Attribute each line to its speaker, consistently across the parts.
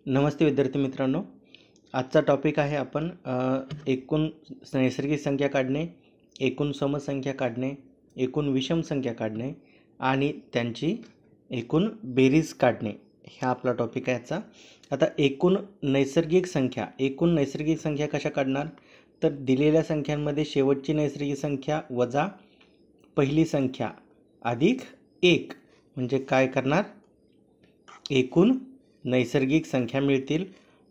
Speaker 1: नमस्ते विद्यार्थी मित्रांनो, आजचा टॉपिक आहे आपण एकूण नैसर्गिक संख्या काढणे, एकूण समसंख्या काढणे, एकूण विषम संख्या काढणे आणि त्यांची एकूण बेरीज काढणे. हा आपला टॉपिक आहे आजचा. आता एकूण नैसर्गिक संख्या कशा काढणार? तर दिलेल्या संख्यांमध्ये शेवटची नैसर्गिक संख्या वजा पहिली संख्या अधिक 1 म्हणजे काय करणार? एकूण नैसर्गिक संख्या मिळतील.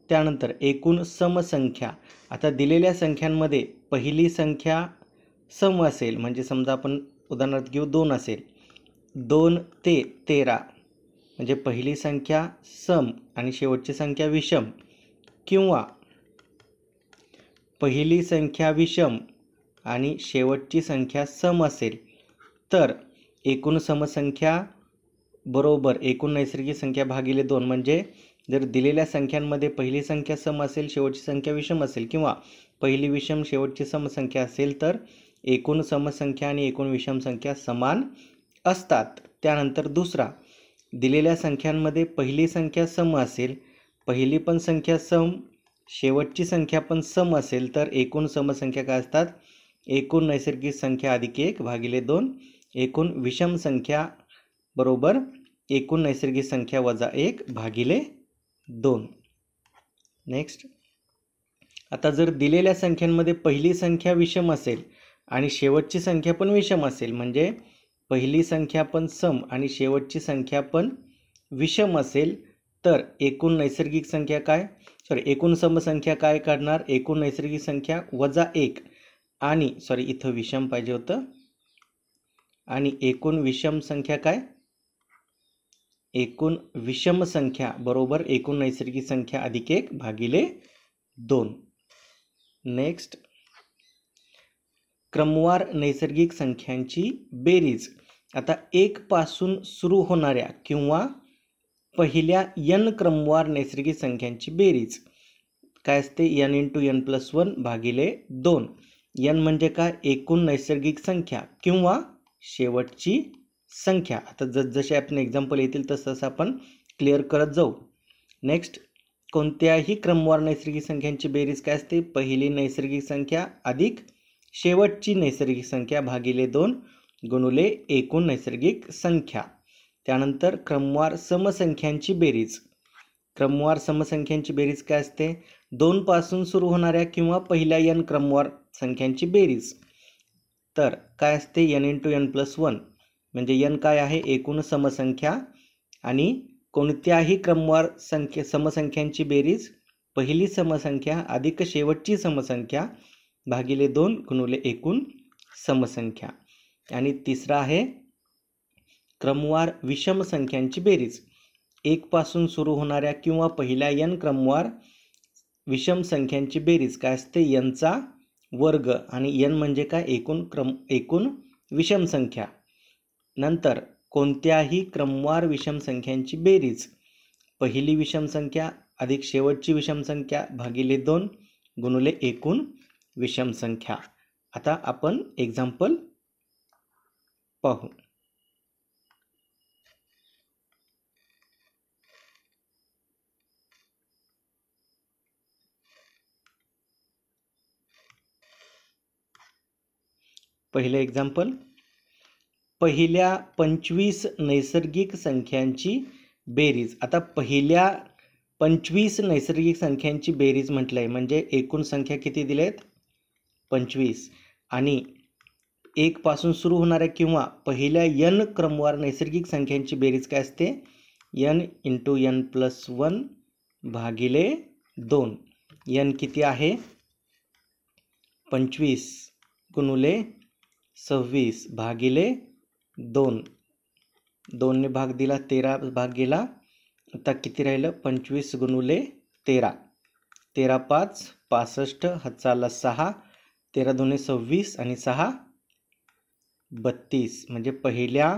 Speaker 1: त्यानंतर एकूण समसंख्या. आता दिलेल्या संख्यांमध्ये पहिली संख्या सम असेल, म्हणजे समजा आपण उदाहरणार्थ घेऊ 2 असेल, 2 ते 13 म्हणजे पहिली संख्या सम आणि शेवटची संख्या विषम, किंवा पहिली संख्या विषम आणि शेवटची संख्या सम असेल तर एकूण समसंख्या बरोबर एकूण नैसर्गिक संख्या भागिले 2. म्हणजे जर दिलेल्या संख्यांमध्ये पहिली संख्या सम असेल, शेवटची संख्या विषम असेल, किंवा पहिली विषम शेवटची समसंख्या असेल तर एकूण समसंख्या आणि एकूण विषम संख्या समान असतात. त्यानंतर दुसरा, दिलेल्या संख्यांमध्ये पहिली संख्या सम असेल, पहिली पण संख्या सम, शेवटची संख्या पण सम असेल तर एकूण समसंख्या काय असतात? एकूण नैसर्गिक संख्या अधिक 1 भागिले 2. एकूण विषम संख्या बरोबर एकूण नैसर्गिक संख्या वजा 1 भागिले 2. नेक्स्ट, आता जर दिलेल्या संख्यांमध्ये पहिली संख्या विषम असेल आणि शेवटची संख्या पण विषम असेल, म्हणजे पहिली संख्या पण सम आणि शेवटची संख्या पण विषम असेल तर एकूण नैसर्गिक संख्या काय, एकूण समसंख्या काय काढणार? एकूण नैसर्गिक संख्या वजा 1 आणि इथं विषम पाहिजे होतं, आणि एकूण विषम संख्या काय? एकूण विषम संख्या बरोबर एकूण नैसर्गिक संख्या अधिक 1 भागिले 2. नेक्स्ट, क्रमवार नैसर्गिक संख्यांची बेरीज. आता 1 पासून सुरू होणाऱ्या किंवा पहिल्या n क्रमवार नैसर्गिक संख्यांची बेरीज काय असते? n × n+1 भागिले 2. n म्हणजे काय? एकूण नैसर्गिक संख्या किंवा शेवटची संख्या. आता जसे आपण एक्झाम्पल येतील तसं आपण क्लिअर करत जाऊ. नेक्स्ट, कोणत्याही क्रमवार नैसर्गिक संख्यांची बेरीज काय असते? पहिली नैसर्गिक संख्या अधिक शेवटची नैसर्गिक संख्या भागिले 2 गुणुले एकूण नैसर्गिक संख्या. त्यानंतर क्रमवार समसंख्यांची बेरीज. क्रमवार समसंख्यांची बेरीज काय असते? 2 पासून सुरू होणाऱ्या किंवा पहिल्या n क्रमवार संख्यांची बेरीज. तर काय असते? n × n+1 म्हणजे n काय आहे? एकूण समसंख्या, आणि कोणत्याही क्रमवार समसंख्यांची बेरीज पहिली समसंख्या अधिक शेवटची समसंख्या भागिले 2 गुणुले एकूण समसंख्या. आणि तिसरा आहे क्रमवार विषम संख्यांची बेरीज. 1 पासून सुरू होणाऱ्या किंवा पहिल्या n क्रमवार विषम संख्यांची बेरीज काय असते? n चा वर्ग, आणि n म्हणजे काय? एकूण विषम संख्या. नंतर कोणत्याही क्रमवार विषम संख्यांची बेरीज पहिली विषम संख्या अधिक शेवटची विषम संख्या भागिले 2 गुणुले एकूण विषम संख्या. आता आपण एक्झाम्पल पाहू. पहिले एक्झाम्पल, पहिल्या 25 नैसर्गिक संख्यांची बेरीज. आता पहिल्या 25 नैसर्गिक संख्यांची बेरीज म्हटलंय म्हणजे एकूण संख्या किती दिलेत? 25. आणि 1 पासून सुरू होणाऱ्या किंवा पहिल्या n क्रमवार नैसर्गिक संख्यांची बेरीज काय असते? n × n+1 भागिले 2. n किती आहे? 25 गुणुले 26 भागिले 2. 2 ने भाग दिला, 13 भाग गेला. आता किती राहिलं? 25 गुणुले 13. 13 5 65, हातचा 6, 13 2 26 आणि 6 32. म्हणजे पहिल्या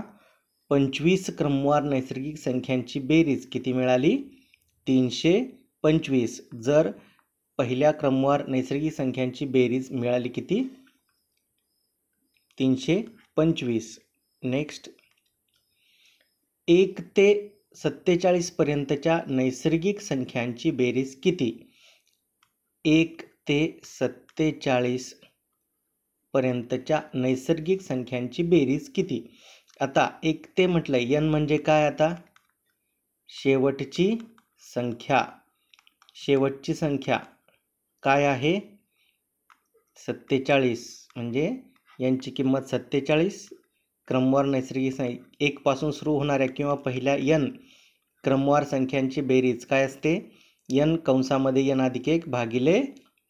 Speaker 1: 25 क्रमवार नैसर्गिक संख्यांची बेरीज किती मिळाली? 325. जर पहिल्या क्रमवार नैसर्गिक संख्यांची बेरीज मिळाली किती? 325. नेक्स्ट, 1 ते 47 पर्यंतच्या नैसर्गिक संख्यांची बेरीज किती? 1 ते 47 पर्यंतच्या नैसर्गिक संख्यांची बेरीज किती? आता 1 ते म्हटलंय, n म्हणजे काय? आता शेवटची संख्या. शेवटची संख्या काय आहे? 47. म्हणजे यांची किंमत 47. क्रमवार नैसर्गिक संख्या 1 पासून सुरू होणाऱ्या किंवा पहिल्या n क्रमवार संख्यांची बेरीज काय असते? n कंसामध्ये n अधिक 1 भागिले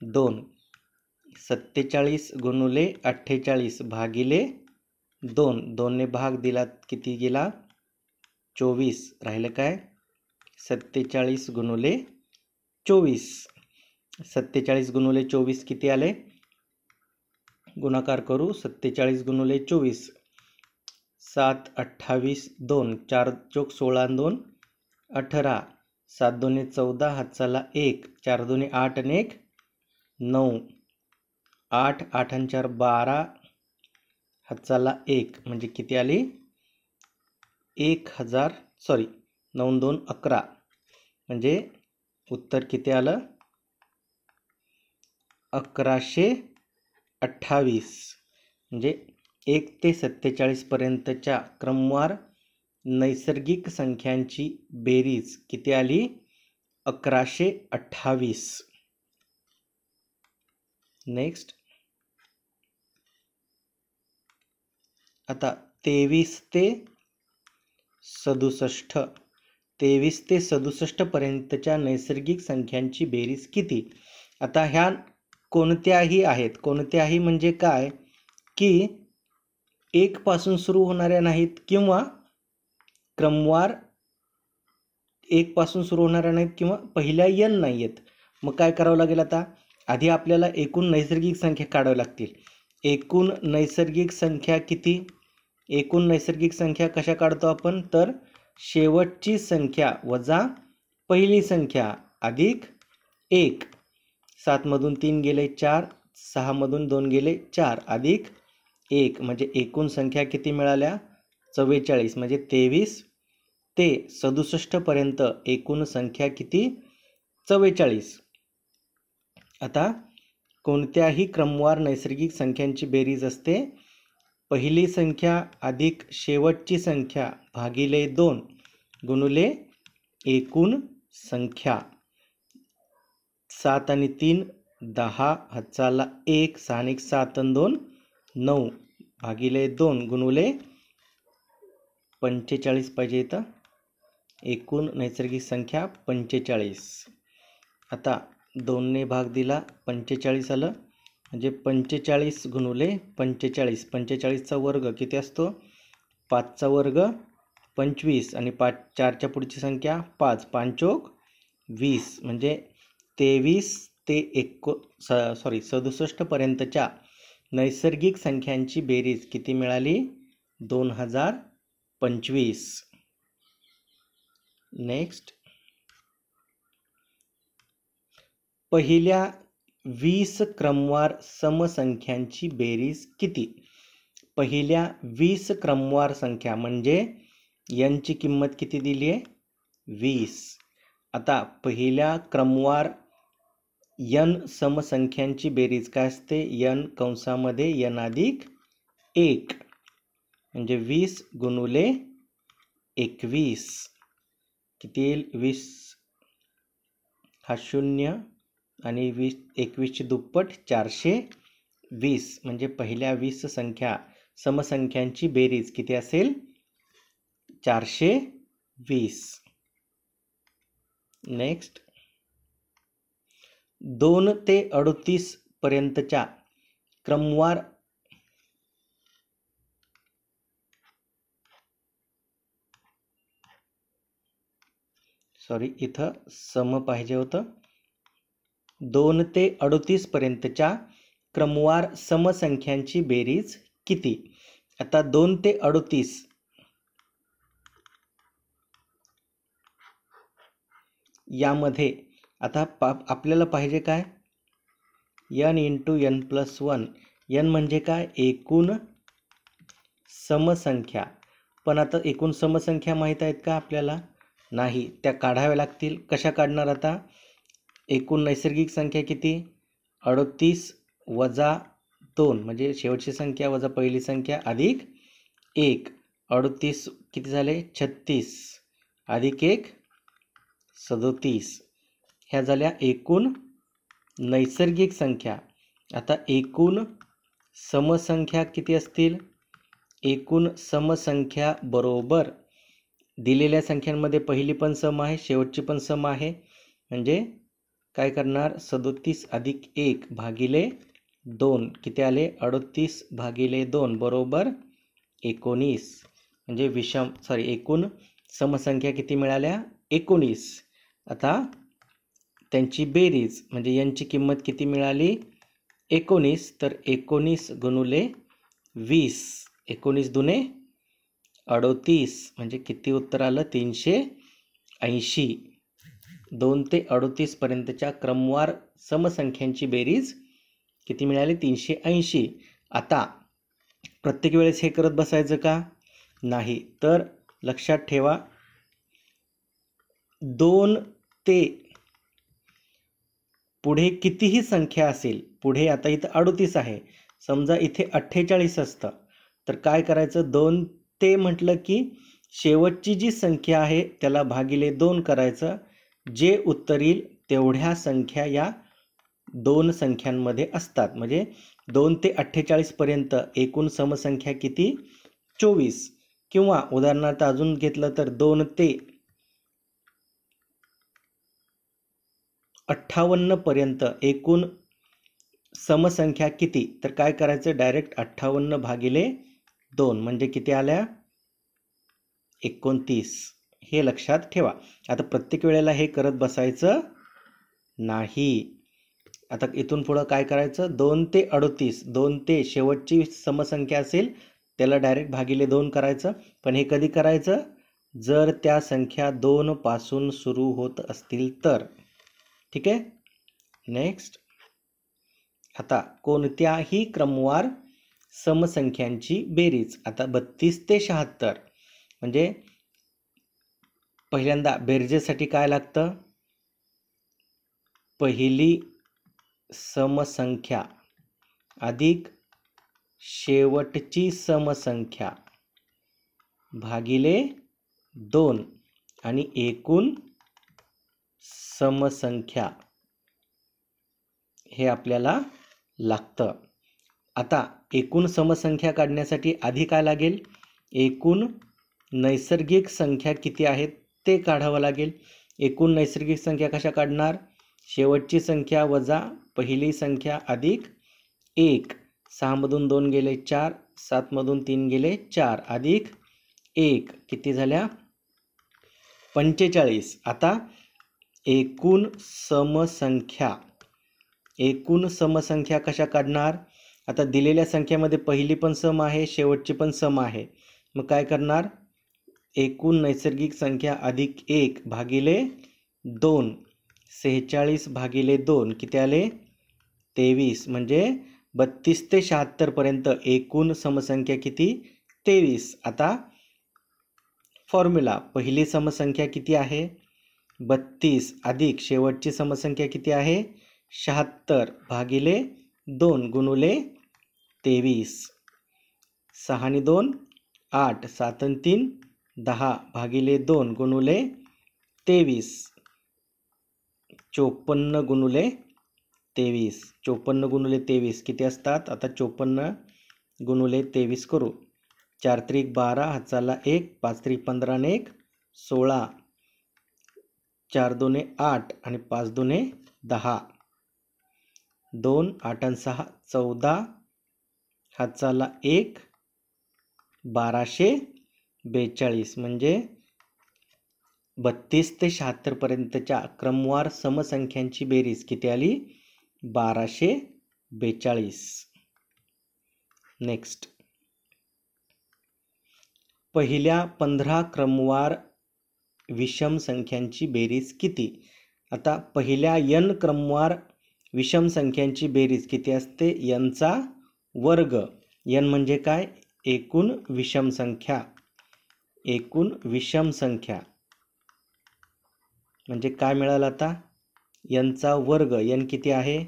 Speaker 1: 2. 47 गुणुले 48 भागिले 2. 2 ने भाग दिला किती गेला? 24. राहिलं काय? 47 गुणुले 24. 47 गुणुले 24 किती आले? गुणाकार करू. 47 गुणुले 24. 7 28 2 4 चौक 16 2 18. 7 2 14 हातचाला 1. 4 2 8 आणि 1 9. 8 8 आणि 4 12 हातचाला 1 म्हणजे किती आली? 1000 सॉरी 9 2 11 म्हणजे उत्तर किती आलं? 1128. म्हणजे 1 ते 47 पर्यंतच्या क्रमवार नैसर्गिक संख्यांची बेरीज किती आली? 1128. नेक्स्ट, आता 23 ते 67. 23 ते 67 पर्यंतच्या नैसर्गिक संख्यांची बेरीज किती? आता ह्या कोणत्याही आहेत. कोणत्याही म्हणजे काय? की 1 पासून सुरू होणाऱ्या नाहीत किंवा क्रमवार 1 पासून सुरू होणाऱ्या नाहीत किंवा पहिल्या n नाही आहेत. मग काय करावं लागेल? आता आधी आपल्याला एकूण नैसर्गिक संख्या काढाव्या लागतील. एकूण नैसर्गिक संख्या किती? एकूण नैसर्गिक संख्या कशा काढतो आपण? तर शेवटची संख्या वजा पहिली संख्या अधिक 1. 7 मधून 3 गेले 4. 6 मधून 2 गेले 4 अधिक 1 म्हणजे एकूण संख्या किती मिळाल्या? 44. म्हणजे 23 ते 67 पर्यंत एकूण संख्या किती? 44. आता कोणत्याही क्रमवार नैसर्गिक संख्यांची बेरीज असते पहिली संख्या अधिक शेवटची संख्या भागिले 2 गुणुले एकूण संख्या. 7 आणि 3 10 हातचाला 1. 6 आणि 7 आणि 2 9 भागिले 2 गुणुले 45 पाहिजे इथं. एकूण नैसर्गिक संख्या 45. आता 2 ने भाग दिला 45 आलं. म्हणजे 45 गुणुले 45. 45चा वर्ग किती असतो? 5चा वर्ग 25 आणि 4च्या पुढची संख्या 5. 5 चौक 20 म्हणजे 23 ते 67 पर्यंतच्या नैसर्गिक संख्यांची बेरीज किती मिळाली? 2025. नेक्स्ट, पहिल्या 20 क्रमवार समसंख्यांची बेरीज किती? पहिल्या 20 क्रमवार संख्या म्हणजे n ची किंमत किती दिली आहे? 20. आता पहिल्या क्रमवार n समसंख्यांची बेरीज काय असते? n कंसामध्ये n अधिक 1 म्हणजे 20 गुणुले 21 किती येईल? 20 हा 0 आणि 21 ची दुप्पट 420 म्हणजे पहिल्या 20 संख्या समसंख्यांची बेरीज किती असेल? 420. नेक्स्ट, 2 ते 38 पर्यंतच्या क्रमवार इथं सम पाहिजे होतं. 2 ते 38 पर्यंतच्या क्रमवार समसंख्यांची बेरीज किती? आता 2 ते 38 यामध्ये आता आपल्याला पाहिजे काय? n into n plus 1. n म्हणजे काय? एकूण समसंख्या. पण आता एकूण समसंख्या माहीत आहेत का आपल्याला? नाही, त्या काढाव्या लागतील. कशा काढणार आता? एकूण नैसर्गिक संख्या किती? 38 वजा 2 म्हणजे शेवटची संख्या वजा पहिली संख्या अधिक 1. 38 किती झाले? 36 अधिक 1 37. ह्या झाल्या एकूण नैसर्गिक संख्या. आता एकूण समसंख्या किती असतील? एकूण समसंख्या बरोबर दिलेल्या संख्यांमध्ये पहिली पण सम आहे, शेवटची पण सम आहे. म्हणजे काय करणार? 37 अधिक 1 भागिले 2 किती आले? 38 भागिले 2 बरोबर 19. म्हणजे एकूण समसंख्या किती मिळाल्या? 19. आता त्यांची बेरीज म्हणजे यांची किंमत किती मिळाली? 19. तर 19 गुणुले 20, 19 दुने 38 म्हणजे किती उत्तर आलं? 380. 2 ते 38 पर्यंतच्या क्रमवार समसंख्यांची बेरीज किती मिळाली? 380. आता प्रत्येक वेळेस हे करत बसायचं का? नाही. तर लक्षात ठेवा, 2 ते पुढे कितीही संख्या असेल, पुढे आता इथं 38 आहे, समजा इथे 48 असतं, तर काय करायचं? 2 ते म्हटलं की शेवटची जी संख्या आहे त्याला भागिले 2 करायचं. जे उत्तर येईल तेवढ्या संख्या या 2 संख्यांमध्ये असतात. म्हणजे 2 ते 48 पर्यंत एकूण समसंख्या किती? 24. किंवा उदाहरणार्थ अजून घेतलं तर 2 ते 58 पर्यंत एकूण समसंख्या किती? तर काय करायचं? डायरेक्ट 58 भागिले 2 म्हणजे किती आल्या? 29. हे लक्षात ठेवा. आता प्रत्येक वेळेला हे करत बसायचं नाही. आता इथून पुढं काय करायचं? 2 ते 38, 2 ते शेवटची समसंख्या असेल त्याला डायरेक्ट भागिले 2 करायचं. पण हे कधी करायचं? जर त्या संख्या 2 पासून सुरू होत असतील तर. ठीक आहे. नेक्स्ट, आता कोणत्याही क्रमवार समसंख्यांची बेरीज. आता 32 ते 76 म्हणजे पहिल्यांदा बेरजेसाठी काय लागतं? पहिली समसंख्या अधिक शेवटची समसंख्या भागिले 2 आणि एकूण समसंख्या हे आपल्याला लागतं. आता एकूण समसंख्या काढण्यासाठी आधी काय लागेल? एकूण नैसर्गिक संख्या किती आहेत ते काढावं लागेल. एकूण नैसर्गिक संख्या कशा काढणार? शेवटची संख्या वजा पहिली संख्या अधिक 1. 6 मधून 2 गेले 4, 7 मधून 3 गेले 4 अधिक 1 किती झाल्या? 45. आता एकूण समसंख्या कशा काढणार? आता दिलेल्या संख्येमध्ये पहिली पण सम आहे, शेवटची पण सम आहे. मग काय करणार? एकूण नैसर्गिक संख्या अधिक 1 भागिले 2. 46 भागिले 2 किती आले? 23. म्हणजे 32 ते 76 पर्यंत एकूण समसंख्या किती? 23. आता फॉर्म्युला, पहिली समसंख्या किती आहे? 32 अधिक शेवटची समसंख्या किती आहे? 76 भागिले 2 गुणुले 23. 6 आणि 2 8, 7 आणि 3 10 भागिले 2 गुणुले 23. 54 गुणुले 23. 54 गुणुले 23 किती असतात? आता 54 गुणुले 23 करू. 4 त्रिक 12, हातचाला 1, 5 त्रिक 15 आणि 1 16, 4 दोने 8 आणि 5 दोने 10, 2 8 आणि 6 14, हातचाला 1 1242. म्हणजे 32 ते 76 पर्यंतच्या क्रमवार समसंख्यांची बेरीज किती आली? 1242. नेक्स्ट, पहिल्या 15 क्रमवार विषम संख्यांची बेरीज किती? आता पहिल्या n क्रमवार विषम संख्यांची बेरीज किती असते? n चा वर्ग. n म्हणजे काय? एकूण विषम संख्या. एकूण विषम संख्या म्हणजे काय मिळालं आता, यनचा वर्ग, यन किती आहे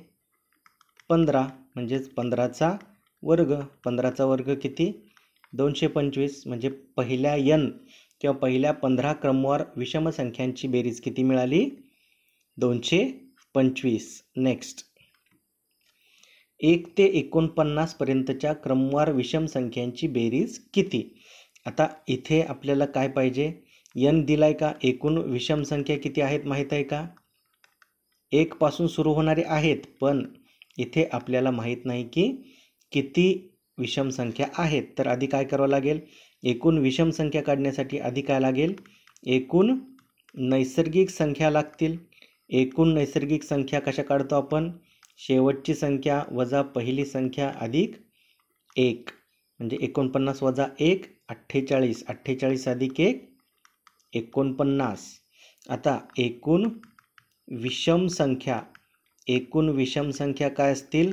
Speaker 1: 15, म्हणजेच 15चा वर्ग. 15चा वर्ग किती 225. म्हणजे पहिल्या यन किंवा पहिल्या 15 क्रमवार विषम संख्यांची बेरीज किती मिळाली 225. नेक्स्ट, 1 ते 49 पर्यंतच्या क्रमवार विषम संख्यांची बेरीज किती. आता इथे आपल्याला काय पाहिजे, यन दिलाय का, एकूण विषम संख्या किती आहेत माहीत आहे का, 1 पासून सुरू होणारे आहेत, पण इथे आपल्याला माहीत नाही की किती विषम संख्या आहेत. तर आधी काय करावं लागेल, एकूण विषम संख्या काढण्यासाठी आधी काय लागेल, एकूण नैसर्गिक संख्या लागतील. एकूण नैसर्गिक संख्या कशा काढतो आपण, शेवटची संख्या वजा पहिली संख्या अधिक 1, म्हणजे 49 वजा 1 48, 48 अधिक 1 49. आता एकूण विषम संख्या, एकूण विषम संख्या काय असतील,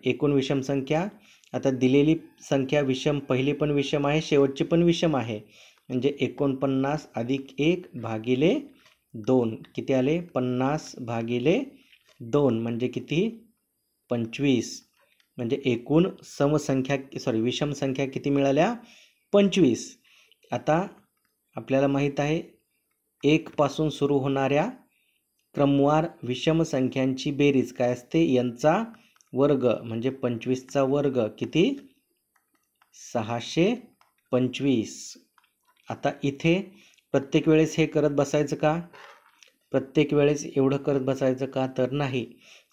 Speaker 1: एकूण विषम संख्या, आता दिलेली संख्या विषम, पहिली पण विषम आहे, शेवटची पण विषम आहे, म्हणजे 49 अधिक 1 भागिले 2 किती आले 50 भागिले 2 म्हणजे किती 25. म्हणजे एकूण विषम संख्या किती मिळाल्या 25. आता आपल्याला माहीत आहे 1 पासून सुरू होणाऱ्या क्रमवार विषम संख्यांची बेरीज काय असते, यनचा वर्ग, म्हणजे 25चा वर्ग किती 625. आता इथे प्रत्येक वेळेस हे करत बसायचं का, प्रत्येक वेळेस एवढं करत बसायचं का, तर नाही.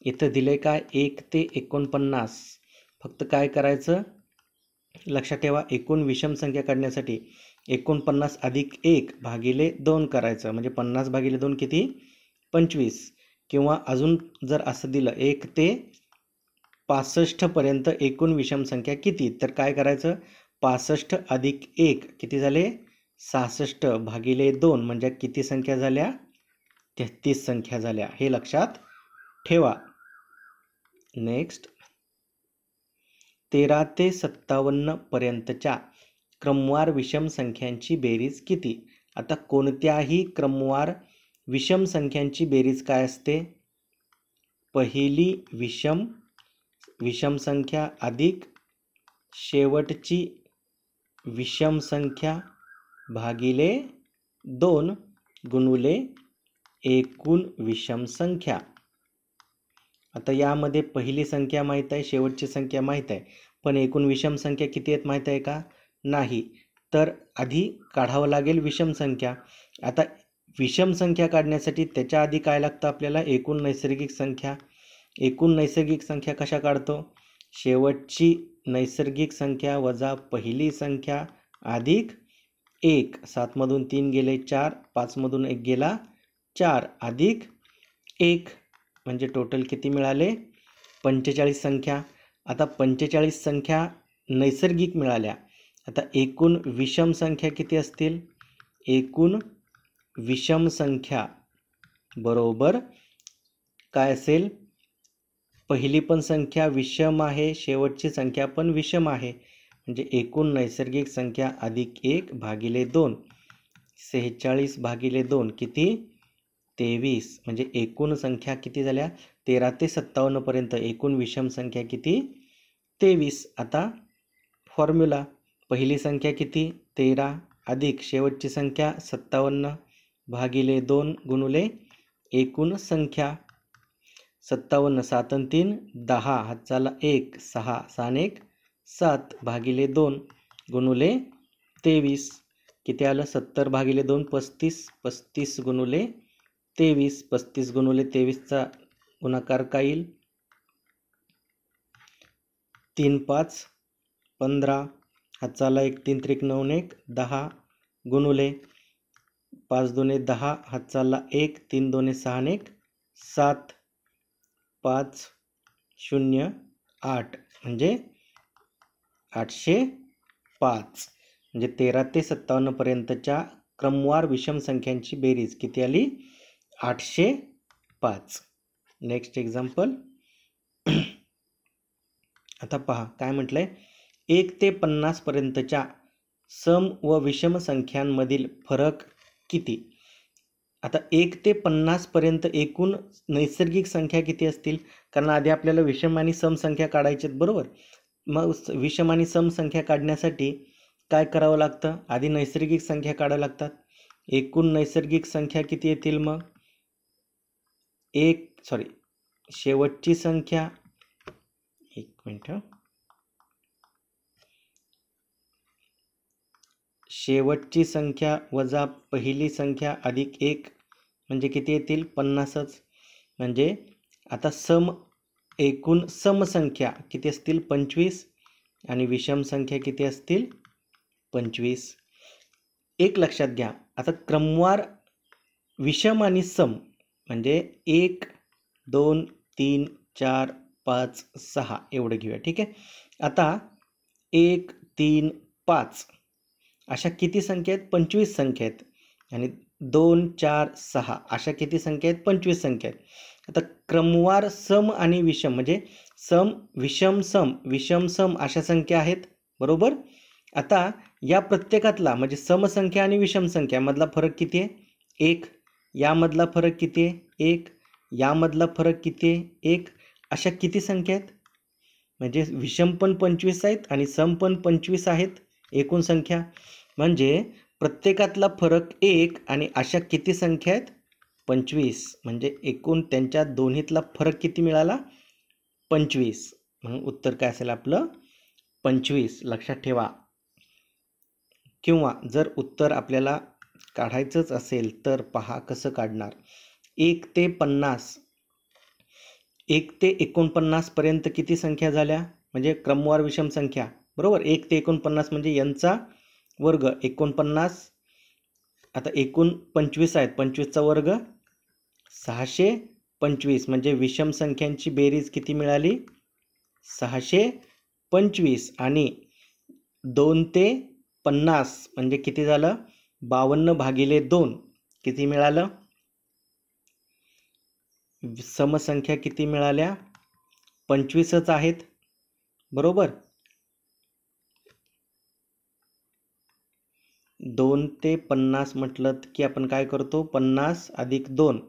Speaker 1: इथं दिले काय 1 ते 49. फक्त काय करायचं लक्षात ठेवा, एकूण विषम संख्या काढण्यासाठी 49 अधिक 1 भागिले 2 करायचं, म्हणजे 50 भागिले 2 किती 25. किंवा अजून जर असं दिलं 1 ते 65 पर्यंत एकूण विषम संख्या किती, तर काय करायचं 65 अधिक 1 किती झाले 66 भागिले 2 म्हणजे किती संख्या झाल्या 33 संख्या झाल्या. हे लक्षात ठेवा. नेक्स्ट, 13 ते 57 पर्यंतच्या क्रमवार विषम संख्यांची बेरीज किती. आता कोणत्याही क्रमवार विषम संख्यांची बेरीज काय असते, पहिली विषम संख्या अधिक शेवटची विषम संख्या भागिले 2 गुणुले एकूण विषम संख्या. आता यामध्ये पहिली संख्या माहीत आहे, शेवटची संख्या माहीत आहे, पण एकूण विषम संख्या किती आहेत माहीत आहे का, नाही. तर आधी काढावं लागेल विषम संख्या. आता विषम संख्या काढण्यासाठी त्याच्या आधी काय लागतं आपल्याला, एकूण नैसर्गिक संख्या. एकूण नैसर्गिक संख्या कशा काढतो, शेवटची नैसर्गिक संख्या वजा पहिली संख्या अधिक 1, 7 मधून 3 गेले 4, 5 मधून 1 गेला 4 अधिक 1 म्हणजे टोटल किती मिळाले 45 संख्या. आता 45 संख्या नैसर्गिक मिळाल्या. आता एकूण विषम संख्या किती असतील, एकूण विषम संख्या बरोबर काय असेल, पहिली पण संख्या विषम आहे, शेवटची संख्या पण विषम आहे, म्हणजे एकूण नैसर्गिक संख्या अधिक 1 भागिले 2, 46 भागिले 2 किती 23. म्हणजे एकूण संख्या किती झाल्या 13 ते 57 पर्यंत एकूण विषम संख्या किती 23. आता फॉर्म्युला, पहिली संख्या किती 13 अधिक शेवटची संख्या 57 भागिले 2 गुणुले एकूण संख्या. 57 7 आणि 3 10, हातचाला 1 6, 6 आणि 1 7 भागिले 2 गुणुले 23 किती आलं 70 भागिले 2 35, 35 गुणुले 23, 35 गुणुले 23चा गुणाकार काय येईल 3 5 15, हातचाला 1 3 त्रिक 9 1 10 गुणुले 5 2 10, हातचाला 1 3 2 6 आणि 1 7 5 0 8 म्हणजे 805. म्हणजे 13 ते 57 पर्यंतच्या क्रमवार विषम संख्यांची बेरीज किती आली 805. Next example. आता पहा काय म्हटलंय, 1 ते 50 पर्यंतच्या सम व विषम संख्यांमधील फरक किती. आता 1 ते 50 पर्यंत एकूण नैसर्गिक संख्या किती असतील? कारण आधी आपल्याला विषम आणि सम संख्या काढायच्यात, बरोबर. मग विषम आणि सम संख्या काढण्यासाठी काय करावं लागतं? आधी नैसर्गिक संख्या काढाव्या लागतात. एकूण नैसर्गिक संख्या किती येतील मग? शेवटची संख्या, एक मिनिट, शेवटची संख्या वजा पहिली संख्या अधिक 1 म्हणजे किती येतील? 50च. म्हणजे आता एकूण समसंख्या किती असतील? 25 आणि विषम संख्या किती असतील? 25. एक लक्षात घ्या, आता क्रमवार विषम आणि सम म्हणजे 1 2 3 4 5 6 एवढं घेऊया, ठीक आहे. आता 1 3 5 अशा किती संख्या आहेत? 25 संख्या आहेत. आणि 2 4 6 अशा किती संख्या आहेत? 25 संख्या आहेत. आता क्रमवार सम आणि विषम म्हणजे सम विषम सम अशा संख्या आहेत, बरोबर. आता या प्रत्येकातला म्हणजे समसंख्या आणि विषम संख्या मधला फरक किती आहे? 1. यामधला फरक किती आहे? 1. यामधला फरक किती आहे? 1. अशा किती संख्या आहेत? म्हणजे विषम पण 25 आहेत आणि सम पण 25 आहेत एकूण संख्या. म्हणजे प्रत्येकातला फरक 1 आणि अशा किती संख्या आहेत? 25. म्हणजे एकूण त्यांच्या दोन्हीतला फरक किती मिळाला? 25. म्हणून उत्तर काय असेल आपलं? 25. लक्षात ठेवा. किंवा जर उत्तर आपल्याला काढायचंच असेल तर पहा कसं काढणार. 1 ते 50, 1 ते 49 पर्यंत किती संख्या झाल्या? म्हणजे क्रमवार विषम संख्या, बरोबर. 1 ते 49 म्हणजे यांचा वर्ग 49. आता एकूण 25 आहेत, 25चा वर्ग 625. म्हणजे विषम संख्यांची बेरीज किती मिळाली? 625. आणि 2 ते 50 म्हणजे किती झालं? 52/2 किती मिळालं? समसंख्या किती मिळाल्या? 25च आहेत, बरोबर. 2 ते 50 म्हटलं की आपण काय करतो? 50 अधिक 2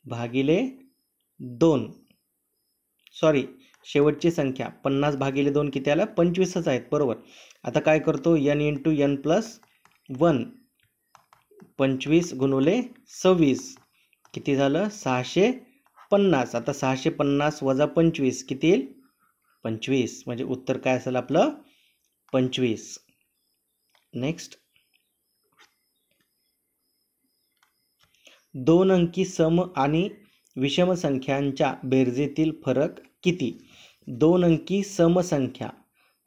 Speaker 1: भागिले 2. सॉरी, शेवटची संख्या 50/2 किती आला? 25च आहेत, बरोबर. आता काय करतो? n × n + 1. 25 गुणुले 26 किती झालं? 650. आता 650 वजा 25 किती येईल? 25. म्हणजे उत्तर काय असेल आपलं? 25. नेक्स्ट, 2 अंकी सम आणि विषम संख्यांच्या बेरजेतील फरक किती? 2 अंकी समसंख्या.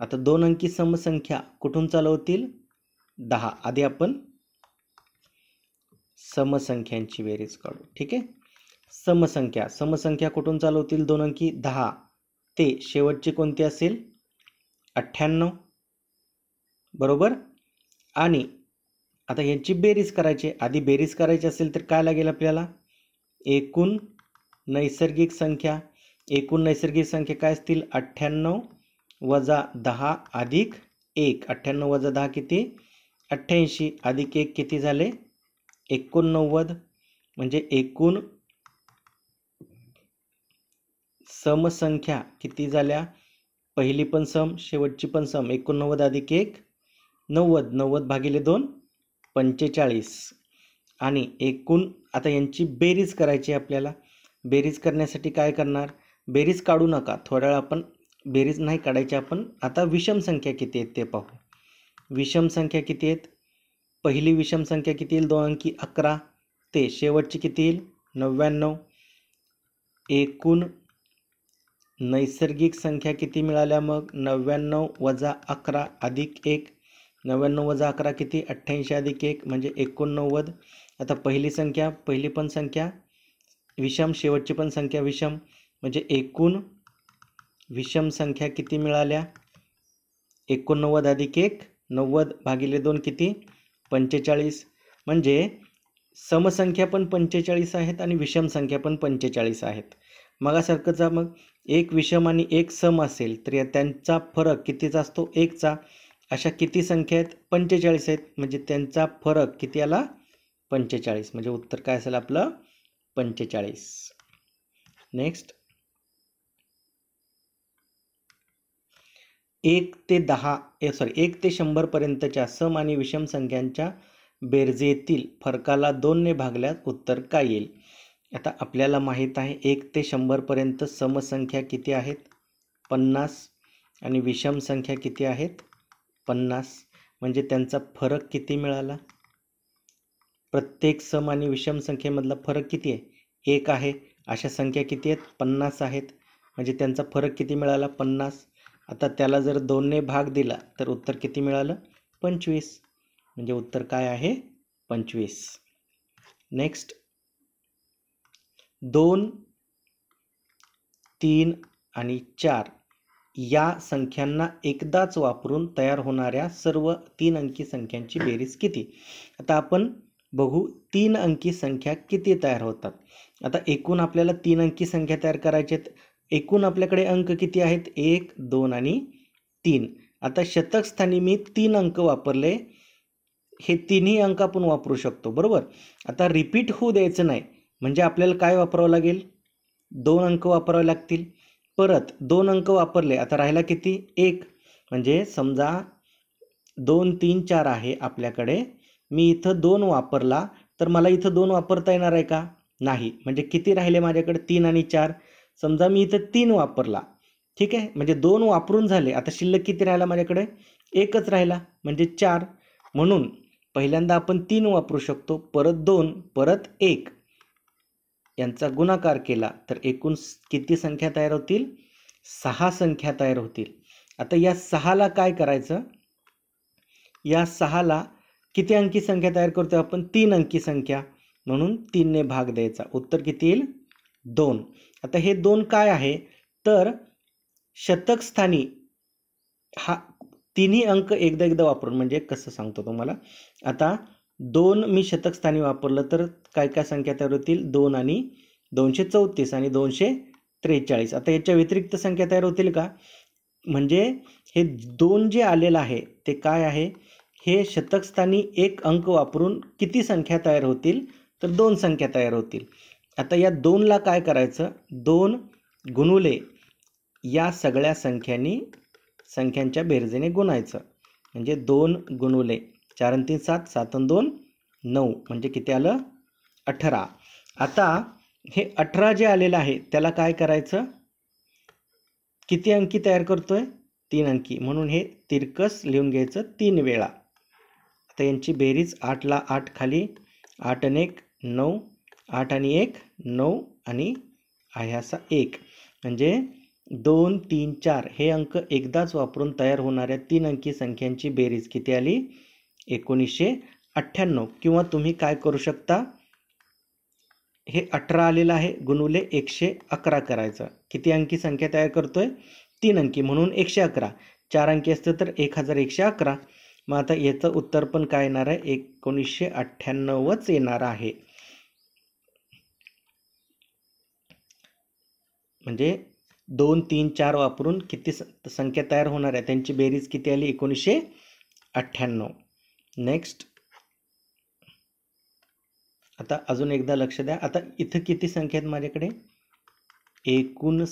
Speaker 1: आता 2 अंकी समसंख्या कुठून चालू होतील? 10. आधी आपण समसंख्यांची बेरीज काढू, ठीक आहे. समसंख्या कुठून चालू होतील? 2 अंकी 10 ते शेवटची कोणती असेल? 98, बरोबर. आणि आता यांची बेरीज करायची. आधी बेरीज करायची असेल तर काय लागेल आपल्याला? एकूण नैसर्गिक संख्या. एकूण नैसर्गिक संख्या काय असतील? 98 वजा 10 अधिक 1. 98 वजा 10 किती? 88 अधिक 1 किती झाले? 89. म्हणजे एकूण समसंख्या किती झाल्या? पहिली पण सम, शेवटची पण सम. 89 अधिक 1 90. 90/2 45. आणि एकूण आता यांची बेरीज करायची आपल्याला. बेरीज करण्यासाठी काय करणार? बेरीज काढू नका, थोड्या वेळ आपण बेरीज नाही काढायची. आपण आता विषम संख्या किती आहेत ते पाहू. विषम संख्या किती आहेत? पहिली विषम संख्या किती येईल? 2 अंकी 11 ते शेवटची किती येईल? 99. एकूण नैसर्गिक संख्या किती मिळाल्या मग? 99 वजा 11 अधिक 1. 99 वजा 11 किती? 88 अधिक 1 म्हणजे 89. आता पहिली संख्या, पहिली पण संख्या विषम, शेवटची पण संख्या विषम. म्हणजे एकूण विषम संख्या किती मिळाल्या? 89 अधिक 1 90/2 किती? 45. म्हणजे समसंख्या पण 45 आहेत आणि विषम संख्या पण 45 आहेत. मगासारखंच मग एक विषम आणि एक सम असेल तर त्यांचा फरक कितीचा असतो? 1चा. अशा किती संख्या आहेत? 45 आहेत. म्हणजे त्यांचा फरक किती आला? 45, म्हणजे उत्तर काय असेल आपलं 45. नेक्स्ट, 1 ते 100 पर्यंतच्या सम आणि विषम संख्यांच्या बेरजेतील फरकाला 2 ने भागल्यास उत्तर काय येईल? आता आपल्याला माहीत आहे 1 ते 100 पर्यंत समसंख्या किती आहेत? 50. आणि विषम संख्या किती आहेत? 50. म्हणजे त्यांचा फरक किती मिळाला? प्रत्येक सम आणि विषम संख्येमधला फरक किती आहे? 1 आहे. अशा संख्या किती आहेत? 50 आहेत. म्हणजे त्यांचा फरक किती मिळाला? 50. आता त्याला जर 2 ने भाग दिला तर उत्तर किती मिळालं? 25. म्हणजे उत्तर काय आहे? 25. नेक्स्ट, 2, 3 आणि 4 या संख्यांना एकदाच वापरून तयार होणाऱ्या सर्व 3 अंकी संख्यांची बेरीज किती? आता आपण बघू 3 अंकी संख्या किती तयार होतात. आता एकूण आपल्याला 3 अंकी संख्या तयार करायची आहेत. एकूण आपल्याकडे अंक किती आहेत? 1, 2 आणि 3. आता शतक स्थानी मी 3 अंक वापरले. हे तिन्ही अंक आपण वापरू शकतो, बरोबर. आता रिपीट होऊ द्यायचं नाही, म्हणजे आपल्याला काय वापरावं लागेल? 2 अंक वापरावे लागतील. परत 2 अंक वापरले, आता राहिला किती? 1. म्हणजे समजा 2, 3, 4 आहे आपल्याकडे. मी इथं 2 वापरला तर मला इथं 2 वापरता येणार आहे का? नाही. म्हणजे किती राहिले माझ्याकडे? 3 आणि 4. समजा मी इथं 3 वापरला, ठीक आहे, म्हणजे 2 वापरून झाले. आता शिल्लक किती राहिला माझ्याकडे? 1च राहिला, म्हणजे 4. म्हणून पहिल्यांदा आपण 3 वापरू शकतो, परत 2, परत 1 यांचा गुणाकार केला तर एकूण किती संख्या तयार होतील? 6 संख्या तयार होतील. आता या 6ला काय करायचं? या 6ला किती अंकी संख्या तयार करतो आपण? 3 अंकी संख्या, म्हणून 3 ने भाग द्यायचा. उत्तर किती येईल? 2. आता हे 2 काय आहे? तर शतक स्थानी हा तिन्ही अंक एकदा वापरून, म्हणजे कसं सांगतो तुम्हाला. आता 2 मी शतक स्थानी वापरलं तर काय काय संख्या तयार होतील? 2 आणि 234 आणि 243. आता याच्या व्यतिरिक्त संख्या तयार होतील का? म्हणजे हे 2 जे आलेलं आहे ते काय आहे? हे शतक स्थानी 1 अंक वापरून किती संख्या तयार होतील? तर 2 संख्या तयार होतील. आता या 2ला काय करायचं? 2 गुणुले या सगळ्या संख्यांच्या बेरजेने गुणायचं. म्हणजे 2 गुणुले 4 आणि 3 7, 7 आणि 2 9, म्हणजे किती आलं? 18. आता हे 18 जे आलेलं आहे त्याला काय करायचं? किती अंकी तयार करतोय? 3 अंकी, म्हणून हे तिरकस लिहून घ्यायचं 3 वेळा. आता यांची बेरीज 8ला 8 खाली, 8 आणि 1 9, 8 आणि 1 9 आणि आहे असा 1. म्हणजे 2, 3, 4 हे अंक एकदाच वापरून तयार होणाऱ्या 3 अंकी संख्यांची बेरीज किती आली? 1998. किंवा तुम्ही काय करू शकता? हे 18 आलेलं आहे गुणुले 111 करायचं. किती अंकी संख्या तयार करतोय? 3 अंकी, म्हणून 111. 4 अंकी असतं तर 1111. मग आता याचं उत्तर पण काय येणार आहे? 1998च येणार आहे. म्हणजे 2, 3, 4 वापरून किती संख्या तयार होणार आहे त्यांची बेरीज किती आली? 1998. नेक्स्ट, आता अजून एकदा लक्ष द्या. आता इथं किती संख्या आहेत माझ्याकडे? एकूण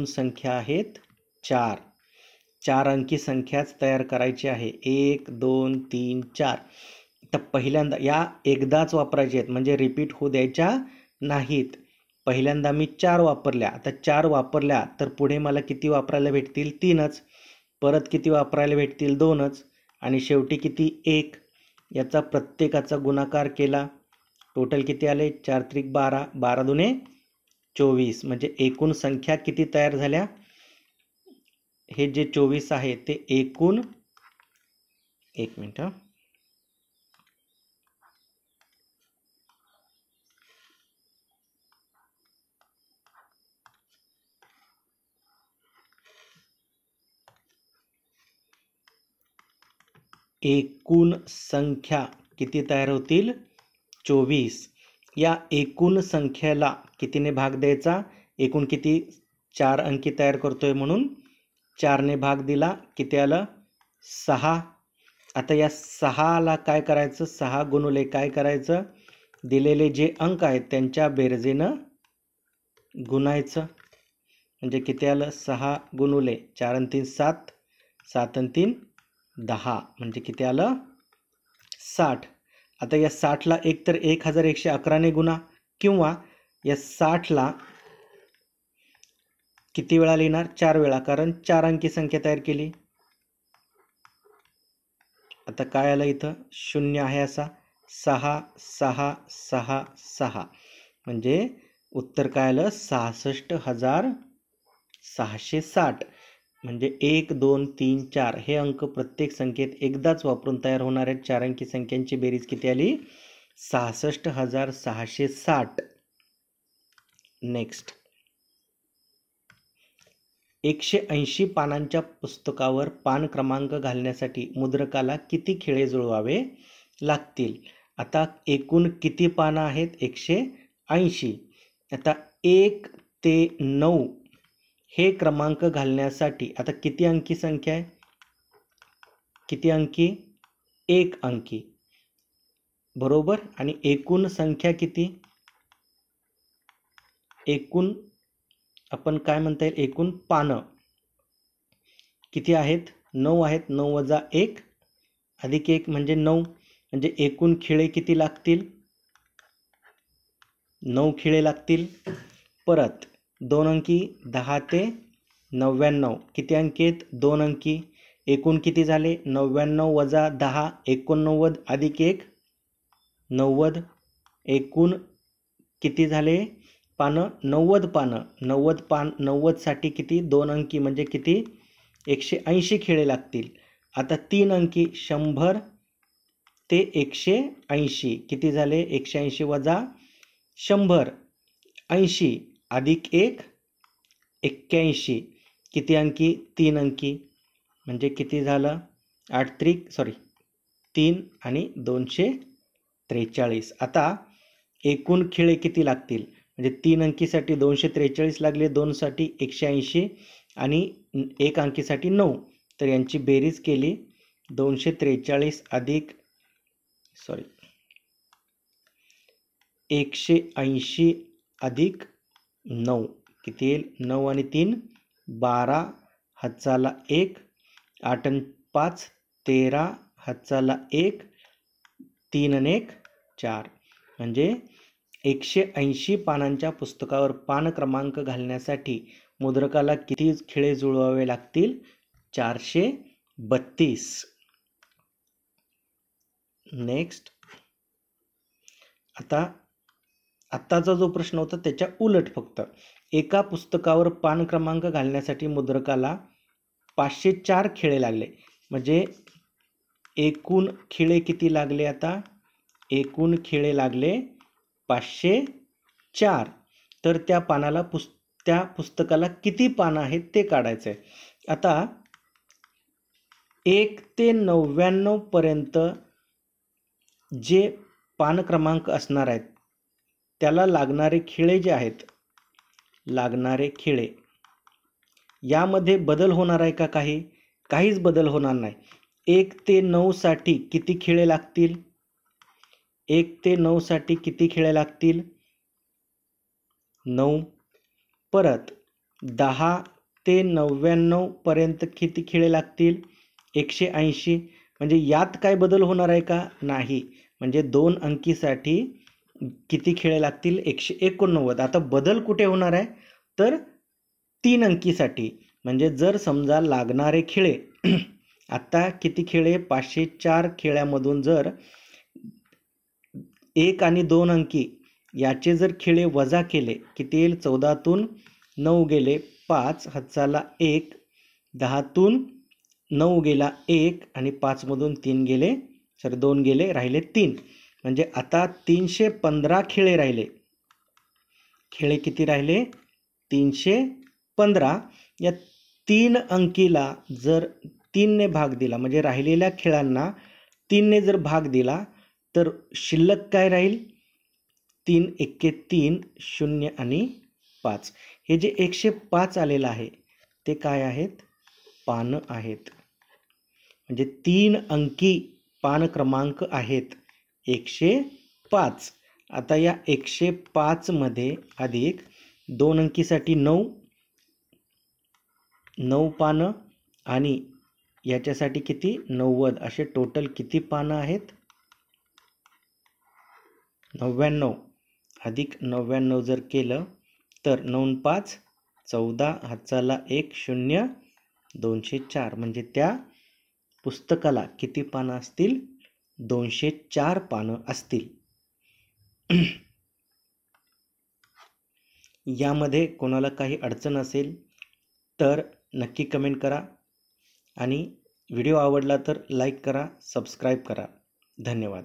Speaker 1: संख्या आहेत 4. 4 अंकी संख्याच तयार करायची आहे. 1, 2, 3, 4. तर पहिल्यांदा या एकदाच वापरायचे आहेत, म्हणजे रिपीट होऊ द्यायच्या नाहीत. पहिल्यांदा मी 4 वापरल्या. आता 4 वापरल्या तर पुढे मला किती वापरायला भेटतील? 3च. परत किती वापरायला भेटतील? 2च. आणि शेवटी किती? 1. याचा प्रत्येकाचा गुणाकार केला, टोटल किती आले? 4 त्रिक 12, 12 दुने 24. म्हणजे एकूण संख्या किती तयार झाल्या? हे जे 24 आहे ते एकूण, 1 मिनिट, एकूण संख्या किती तयार होतील? 24. या एकूण संख्येला कितीने भाग द्यायचा? एकूण किती? 4 अंकी तयार करतोय म्हणून 4 ने भाग दिला, किती आलं? 6. आता या 6ला काय करायचं, 6 गुणुले काय करायचं, दिलेले जे अंक आहेत त्यांच्या बेरजेनं गुणायचं. म्हणजे किती आलं, 6 गुणुले 4 आणि 3 7, 7 आणि 3 10, म्हणजे किती आलं 60. आता या 60ला एक तर 1111ने गुणा, किंवा या 60ला किती वेळा लिहिणार, 4 वेळा, कारण 4 अंकी संख्या तयार केली. आता काय आलं इथं, 0 आहे असा, 6 6 6 6, म्हणजे उत्तर काय आलं 66,660. म्हणजे 1 2 3 4 हे अंक प्रत्येक संख्येत एकदाच वापरून तयार होणाऱ्या 4 अंकी संख्यांची बेरीज किती आली, 66,660. नेक्स्ट, 180 पानांच्या पुस्तकावर पान क्रमांक घालण्यासाठी मुद्रकाला किती खिळे जुळवावे लागतील. आता एकूण किती पानं आहेत, 180. आता 1 ते 9 हे क्रमांक घालण्यासाठी आता किती अंकी संख्या आहे, किती अंकी, 1 अंकी, बरोबर. आणि एकूण संख्या किती, एकूण आपण काय म्हणता येईल, एकूण पानं किती आहेत, 9 आहेत. 9 वजा 1 अधिक 1 म्हणजे 9, म्हणजे एकूण खिळे किती लागतील, 9 खिळे लागतील. परत 2 अंकी 10 ते 99 किती अंकी आहेत, 2 अंकी. एकूण किती झाले, 99 वजा 10 89 अधिक 1 90. एकूण किती झाले पानं, 90 पानं. 90 साठी किती, 2 अंकी म्हणजे किती, 180 खिळे लागतील. आता 3 अंकी 100 ते 180 किती झाले, 180 वजा 100 80 अधिक 1 81 किती अंकी, 3 अंकी, म्हणजे किती झालं 3 आणि 243. आता एकूण खिळे किती लागतील, म्हणजे 3 अंकीसाठी 243 लागले, 2 साठी 180 आणि 1 अंकीसाठी 9. तर यांची बेरीज केली, 243 अधिक 180 अधिक 9 किती येईल, 9 आणि 3 12, हातचाला 1, 8 आणि 5 13, हातचाला 1, 3 आणि 1 4. म्हणजे 180 पानांच्या पुस्तकावर पान क्रमांक घालण्यासाठी मुद्रकाला किती खिळे जुळवावे लागतील, 432. नेक्स्ट, आत्ताचा जो प्रश्न होता त्याच्या उलट, फक्त एका पुस्तकावर पान क्रमांक घालण्यासाठी मुद्रकाला 504 खिळे लागले. म्हणजे एकूण खिळे किती लागले, आता एकूण खिळे लागले 504. तर त्या त्या पुस्तकाला किती पानं आहेत ते काढायचं आहे. आता 1 ते 99 पर्यंत जे पान क्रमांक असणार आहेत त्याला लागणारे खिळे जे आहेत, लागणारे खिळे, यामध्ये बदल होणार आहे का, काहीच बदल होणार नाही. 1 ते 9 साठी किती खिळे लागतील, 1 ते 9 साठी किती खिळे लागतील, 9. परत 10 ते 99 पर्यंत किती खिळे लागतील, 180. म्हणजे यात काय बदल होणार आहे का, नाही. म्हणजे 2 अंकीसाठी किती खिळे लागतील, 189. आता बदल कुठे होणार आहे, तर 3 अंकीसाठी. म्हणजे जर समजा लागणारे खिळे आता किती खिळे, 504 खिळ्यामधून जर 1 आणि 2 अंकी याचे जर खिळे वजा केले किती येईल, 14तून 9 गेले 5, हातचाला 1, 10तून 9 गेला 1 आणि 5मधून 3 गेले, 2 गेले, राहिले 3. म्हणजे आता 315 खिळे राहिले. खिळे किती राहिले, 315. या 3 अंकीला जर 3 ने भाग दिला, म्हणजे राहिलेल्या खिळ्यांना 3 ने जर भाग दिला तर शिल्लक काय राहील, 3 एक्के 3, 0 आणि 5. हे जे 105 आलेलं आहे ते काय आहेत, पानं आहेत. म्हणजे 3 अंकी पान क्रमांक आहेत 105. आता या 105 मध्ये अधिक 2 अंकीसाठी 9 पानं आणि याच्यासाठी किती 90, असे टोटल किती पानं आहेत 99. अधिक 99 जर केलं तर 9 5 14, हाताला 1 0 204. म्हणजे त्या पुस्तकाला किती पानं असतील 204 पानं असतील. यामध्ये कोणाला काही अडचण असेल तर नक्की कमेंट करा आणि व्हिडिओ आवडला तर लाईक करा, सबस्क्राईब करा. धन्यवाद.